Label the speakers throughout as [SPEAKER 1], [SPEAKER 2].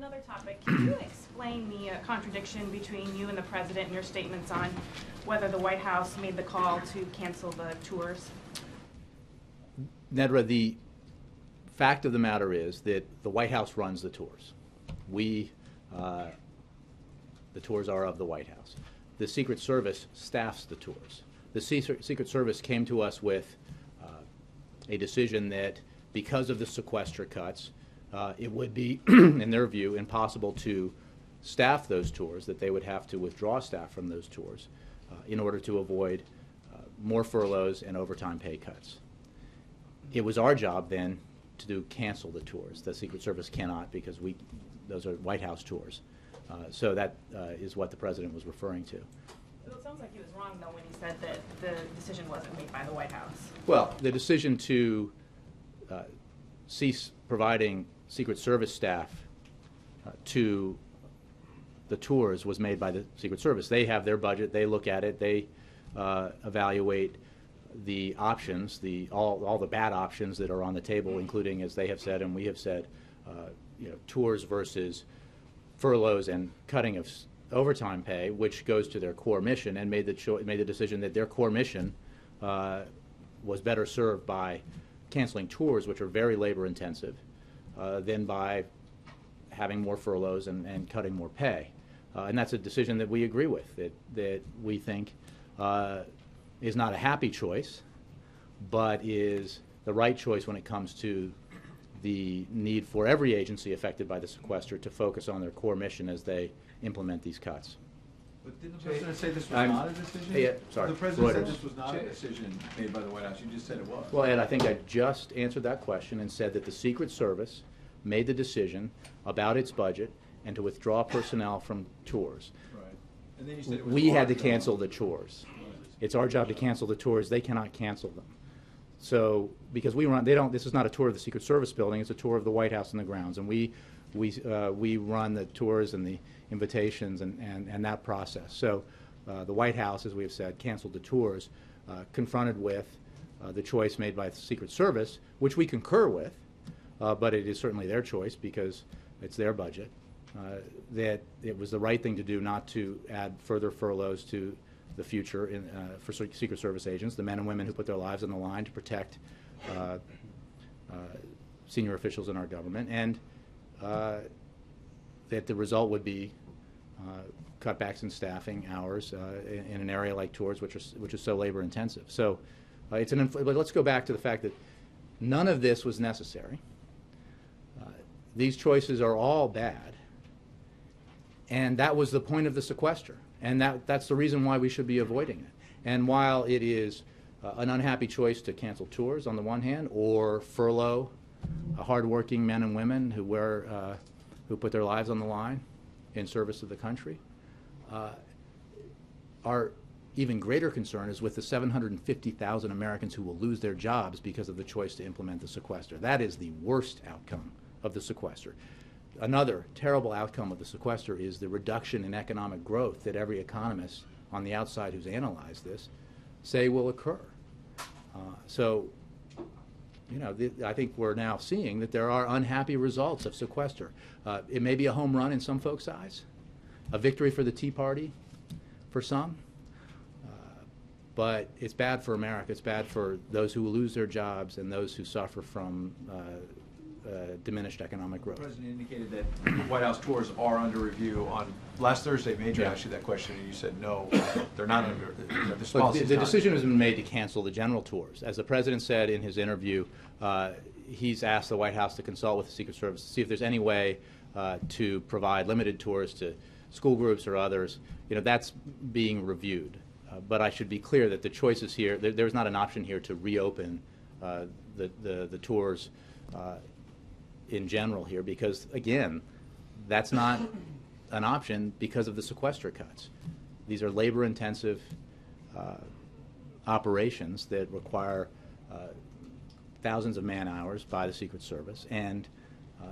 [SPEAKER 1] another topic, can you explain the contradiction between you and the president and your statements on whether the White House made the call to cancel the tours?
[SPEAKER 2] Nedra, the fact of the matter is that the White House runs the tours. The tours are of the White House. The Secret Service staffs the tours. The Secret Service came to us with a decision that because of the sequester cuts, it would be, in their view, impossible to staff those tours, that they would have to withdraw staff from those tours in order to avoid more furloughs and overtime pay cuts. It was our job then to cancel the tours. The Secret Service cannot, because those are White House tours. So that is what the president was referring to.
[SPEAKER 1] So it sounds like he was wrong, though, when he said that the decision wasn't made by the White House.
[SPEAKER 2] Well, the decision to cease providing Secret Service staff to the tours was made by the Secret Service. They have their budget. They look at it. They evaluate the options, all the bad options that are on the table, including, as they have said and we have said, tours versus furloughs and cutting of overtime pay, which goes to their core mission, and made the decision that their core mission was better served by canceling tours, which are very labor intensive, than by having more furloughs and cutting more pay. And that's a decision that we agree with, that we think is not a happy choice, but is the right choice when it comes to the need for every agency affected by the sequester to focus on their core mission as they implement these cuts.
[SPEAKER 3] But didn't the president say this was not a decision?
[SPEAKER 2] Yeah, sorry.
[SPEAKER 3] The president
[SPEAKER 2] Reuters.
[SPEAKER 3] said this was not a decision made by the White House. You just said it was.
[SPEAKER 2] Well, Ed, I think I just answered that question and said that the Secret Service made the decision about its budget and to withdraw personnel from tours.
[SPEAKER 3] Right. And then you said it was
[SPEAKER 2] We had to
[SPEAKER 3] our
[SPEAKER 2] cancel
[SPEAKER 3] job.
[SPEAKER 2] the tours. It's our job to cancel the tours. They cannot cancel them. So, because this is not a tour of the Secret Service building, it's a tour of the White House and the grounds. And we run the tours and the invitations and that process. So the White House, as we have said, canceled the tours, confronted with the choice made by the Secret Service, which we concur with, but it is certainly their choice because it's their budget, that it was the right thing to do not to add further furloughs to the future for Secret Service agents, the men and women who put their lives on the line to protect senior officials in our government, and that the result would be cutbacks in staffing hours in an area like tours, which is so labor intensive. So but let's go back to the fact that none of this was necessary. These choices are all bad, and that was the point of the sequester. And that's the reason why we should be avoiding it. And while it is an unhappy choice to cancel tours on the one hand, or furlough hardworking men and women who put their lives on the line in service of the country, our even greater concern is with the 750,000 Americans who will lose their jobs because of the choice to implement the sequester. That is the worst outcome of the sequester. Another terrible outcome of the sequester is the reduction in economic growth that every economist on the outside who's analyzed this say will occur. I think we're now seeing that there are unhappy results of sequester. It may be a home run in some folks' eyes, a victory for the Tea Party for some, but it's bad for America. It's bad for those who will lose their jobs and those who suffer from diminished economic growth.
[SPEAKER 3] The president indicated that the White House tours are under review. On last Thursday, Major asked you that question, and you said no, they're not under.
[SPEAKER 2] The decision has been made to cancel the general tours. As the president said in his interview, he's asked the White House to consult with the Secret Service to see if there's any way to provide limited tours to school groups or others. That's being reviewed. But I should be clear that the choices here, there's not an option here to reopen the tours in general here, because again, that's not an option because of the sequester cuts. These are labor intensive operations that require thousands of man hours by the Secret Service, and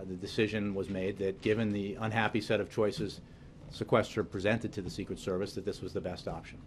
[SPEAKER 2] the decision was made that given the unhappy set of choices sequester presented to the Secret Service, that this was the best option.